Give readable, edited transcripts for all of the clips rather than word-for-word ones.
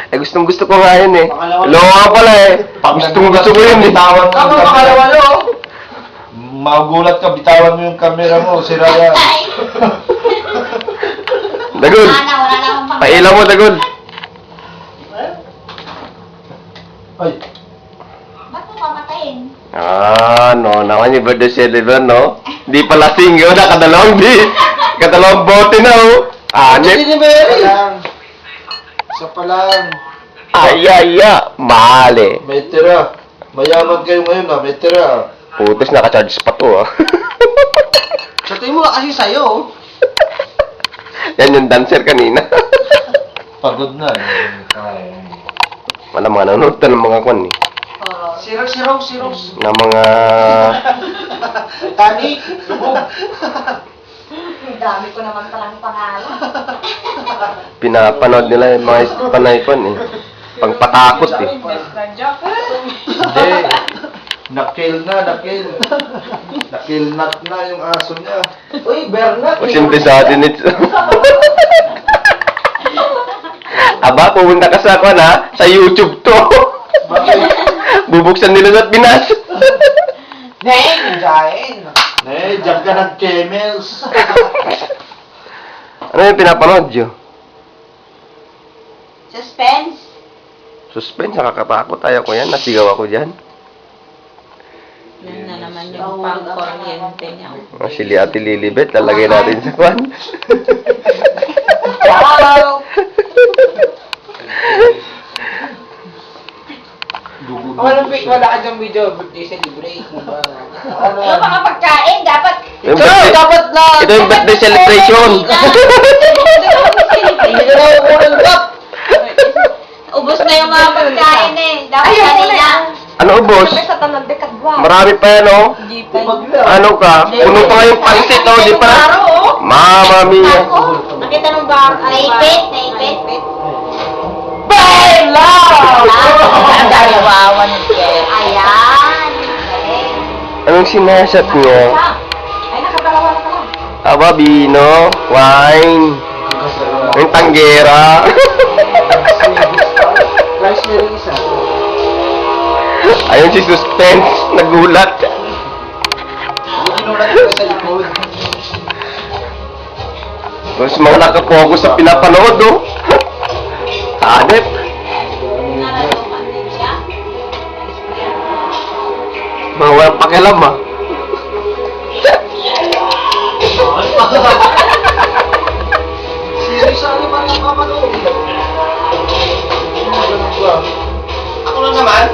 Eh, gusto ko nga yun eh. Loka pala eh. Gusto ko yun eh. Bitawan mo Tama, yung makalawa camera. no? Magugulat ka, bitawan mo yung camera mo, sira yan. Dagol. Wala na akong pang... Pailaw mo, Dagol. Ay, Ba't mo papatayin? Ah, no. Naman yung birthday celebration, no? Di pala single, nakadalawang di. Kadalawang bote na, oh. Hindi Anip. ni Mary. isa pa lang. Ay. Mali. May tira. Mayaman kayo ngayon may tira. Putos, naka-charge pa to, ah. Sa tingin mo kasi sa'yo. Oh. Yan yung dancer kanina. Pagod na eh. Wala mga nanonood ng mga kwan eh. Si Rose. Na mga... Tani. Ang dami ko naman palang pangalan. Pinapanood nila yung mga panay kwan eh. Pangpatakot eh. Hindi. Nakil. Nakilnat na yung aso niya. Uy, Bernard. O siyempre sa atin ito. Aba, pumunta ka sa kwan ha? Sa YouTube to. Bubuksan nila at Pinas. Jain. Diyan ka ng camels. Ano yung pinapanood nyo? Suspense. Suspense, nakakatakot. Ayaw ko yan. Nasigaw ako dyan. Yan na naman yung pang-kuryente niya. O, si Ate Lilibet, lalagay natin sa kwan. Wow! Wala ka dyan video. Birthday celebrate. Ano? Yung mga pagkain, dapat... Yung birthday- dapat na. Ito yung birthday celebration. Hindi ka na unang cup. Ubus na yung mga pagkain eh. Dapat kanina. Ano, boss? Sa tanong de kadwa. Marami pa yan, oh. Ano ka? Puno pa nga yung pansit, oh. Di pa? Mama mia. Nakita nung ba? Naipit. Bella! Ang dalawawan ni Pierre. Ayan. Anong sinasat niya? Ay, nakatalawa na pala. Aba, vino, wine, yung tanggera. Rice na rin isa. Ayun si Suspense, nagulat. Inulat ko sa likod. Tapos mga nakapokus sa pinapanood, oh. Hanep. Naradukan din siya. Mga walang pakialam, ah. Serious ano ba ang papanood? Ako lang naman.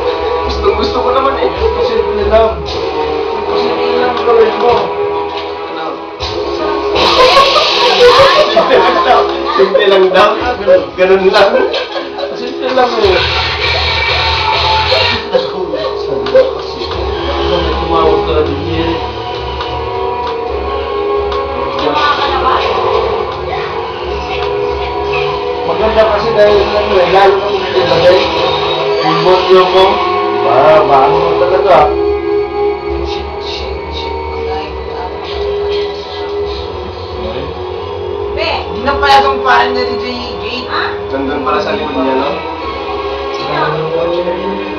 Gusto ko naman, eh. Simple lang. Simple lang gawin mo. Simple lang daw. Ganun lang. Simple lang eh. Tumawag ka rin niya. Maganda kasi dahil lalo nang ilagay yung modyo mo. Maano mo talaga. Be, Hindi na pala itong paano na dito yung gate. Nandun pala sa likod niya, no? sino?